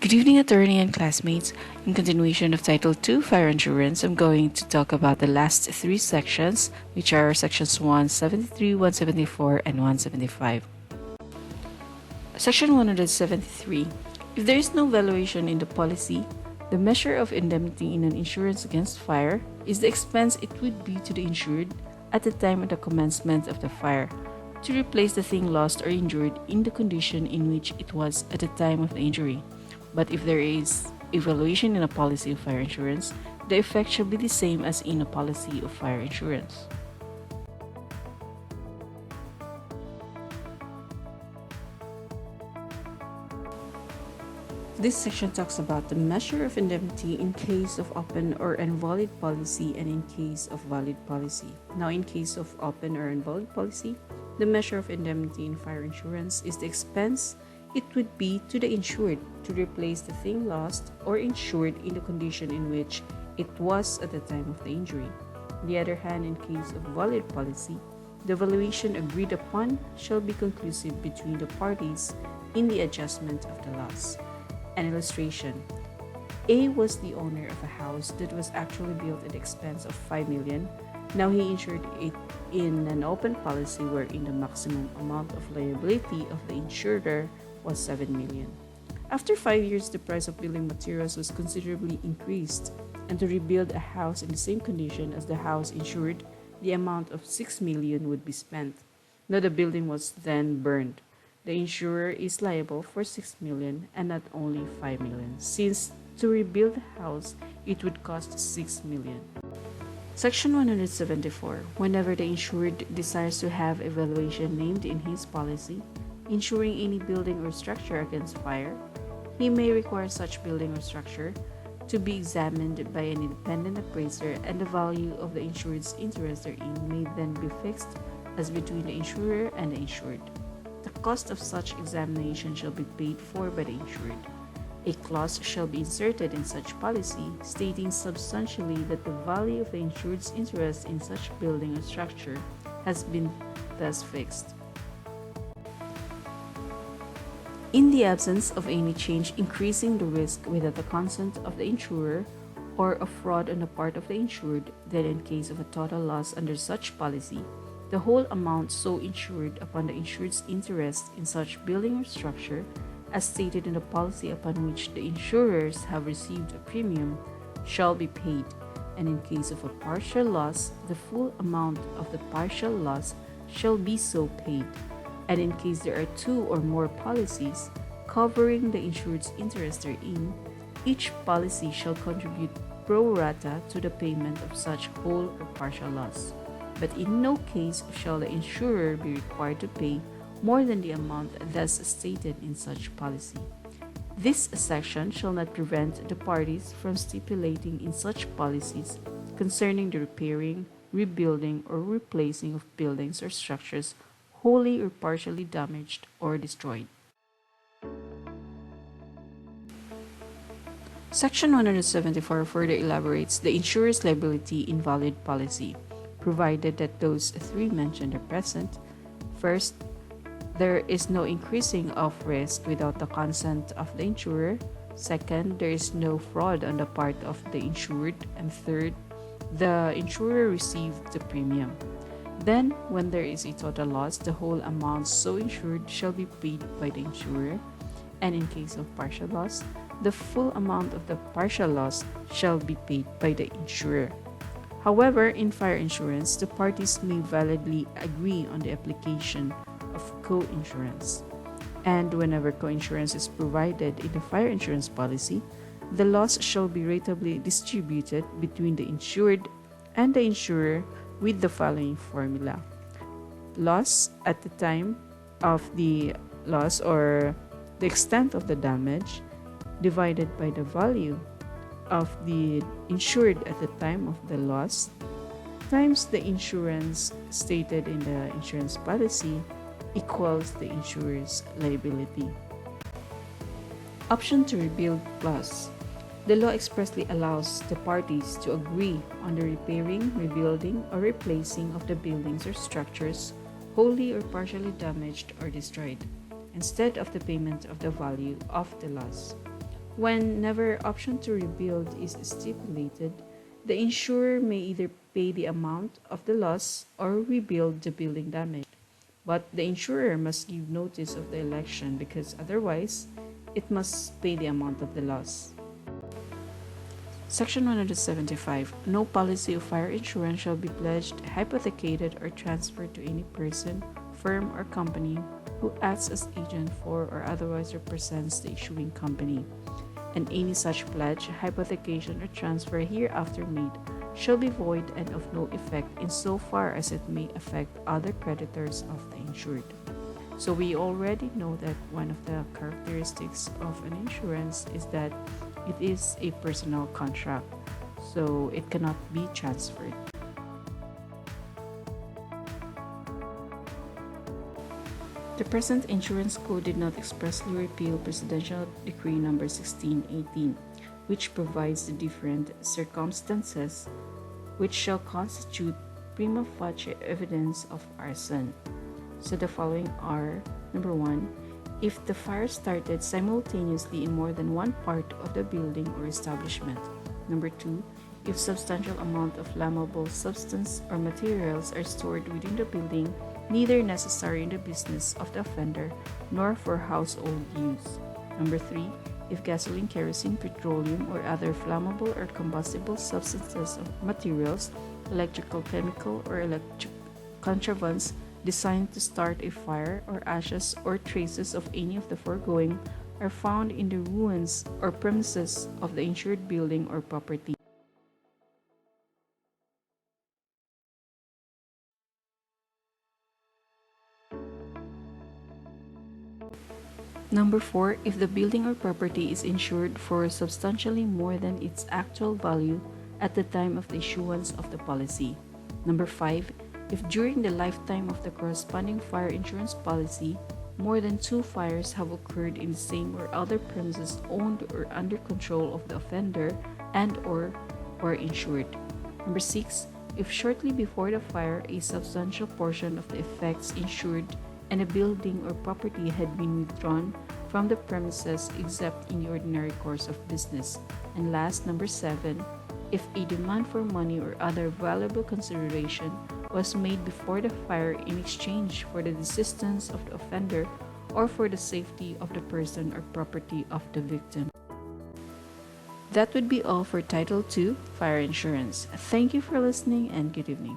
Good evening, attorney and classmates. In continuation of Title 2 Fire Insurance, I'm going to talk about the last three sections, which are sections 173, 174, and 175. Section 173. If there is no valuation in the policy, the measure of indemnity in an insurance against fire is the expense it would be to the insured at the time of the commencement of the fire to replace the thing lost or injured in the condition in which it was at the time of the injury. But if there is a valuation in a policy of fire insurance, the effect shall be the same as in a policy of fire insurance. This section talks about the measure of indemnity in case of open or invalid policy and in case of valid policy. Now, in case of open or invalid policy, the measure of indemnity in fire insurance is the expense it would be to the insured to replace the thing lost or insured in the condition in which it was at the time of the injury. On the other hand, in case of valid policy, the valuation agreed upon shall be conclusive between the parties in the adjustment of the loss. An illustration: A was the owner of a house that was actually built at the expense of 5 million. Now he insured it in an open policy wherein the maximum amount of liability of the insurer was 7 million. After 5 years, the price of building materials was considerably increased, and to rebuild a house in the same condition as the house insured, the amount of 6 million would be spent. Now the building was then burned. The insurer is liable for 6 million and not only 5 million, since to rebuild the house it would cost 6 million. Section 174. Whenever the insured desires to have a valuation named in his policy, insuring any building or structure against fire, he may require such building or structure to be examined by an independent appraiser, and the value of the insured's interest therein may then be fixed as between the insurer and the insured. The cost of such examination shall be paid for by the insured. A clause shall be inserted in such policy stating substantially that the value of the insured's interest in such building or structure has been thus fixed. In the absence of any change increasing the risk without the consent of the insurer or of fraud on the part of the insured, then in case of a total loss under such policy, the whole amount so insured upon the insured's interest in such building or structure, as stated in the policy upon which the insurers have received a premium, shall be paid, and in case of a partial loss, the full amount of the partial loss shall be so paid, and in case there are two or more policies covering the insured's interest therein, each policy shall contribute pro rata to the payment of such whole or partial loss. But in no case shall the insurer be required to pay more than the amount thus stated in such policy. This section shall not prevent the parties from stipulating in such policies concerning the repairing, rebuilding, or replacing of buildings or structures wholly or partially damaged or destroyed. Section 174 further elaborates the insurer's liability in valid policy, provided that those three mentioned are present. First, there is no increasing of risk without the consent of the insurer. Second, there is no fraud on the part of the insured. And third, the insurer received the premium. Then, when there is a total loss, the whole amount so insured shall be paid by the insurer, and in case of partial loss, the full amount of the partial loss shall be paid by the insurer. However, in fire insurance, the parties may validly agree on the application of co-insurance. And whenever co-insurance is provided in the fire insurance policy, the loss shall be ratably distributed between the insured and the insurer with the following formula: loss at the time of the loss or the extent of the damage divided by the value of the insured at the time of the loss times the insurance stated in the insurance policy equals the insurer's liability. Option to rebuild plus. The law expressly allows the parties to agree on the repairing, rebuilding, or replacing of the buildings or structures wholly or partially damaged or destroyed, instead of the payment of the value of the loss. Whenever option to rebuild is stipulated, the insurer may either pay the amount of the loss or rebuild the building damage. But the insurer must give notice of the election because otherwise, it must pay the amount of the loss. Section 175. No policy of fire insurance shall be pledged, hypothecated, or transferred to any person, firm, or company who acts as agent for or otherwise represents the issuing company. And any such pledge, hypothecation, or transfer hereafter made shall be void and of no effect in so far as it may affect other creditors of the insured. So we already know that one of the characteristics of an insurance is that it is a personal contract, so it cannot be transferred. The present insurance code did not expressly repeal Presidential Decree number 1618, which provides the different circumstances which shall constitute prima facie evidence of arson. So the following are: number 1, if the fire started simultaneously in more than one part of the building or establishment. Number 2, if substantial amount of flammable substance or materials are stored within the building, neither necessary in the business of the offender nor for household use. Number 3, if gasoline, kerosene, petroleum, or other flammable or combustible substances or materials, electrical, chemical, or electric contrivance designed to start a fire, or ashes or traces of any of the foregoing are found in the ruins or premises of the insured building or property. Number 4, if the building or property is insured for substantially more than its actual value at the time of the issuance of the policy. Number 5, if during the lifetime of the corresponding fire insurance policy, more than 2 fires have occurred in the same or other premises owned or under control of the offender and/or insured. Number 6, if shortly before the fire a substantial portion of the effects insured and a building or property had been withdrawn from the premises except in the ordinary course of business. And last, number 7, if a demand for money or other valuable consideration was made before the fire in exchange for the desistance of the offender or for the safety of the person or property of the victim. That would be all for Title II Fire Insurance. Thank you for listening and good evening.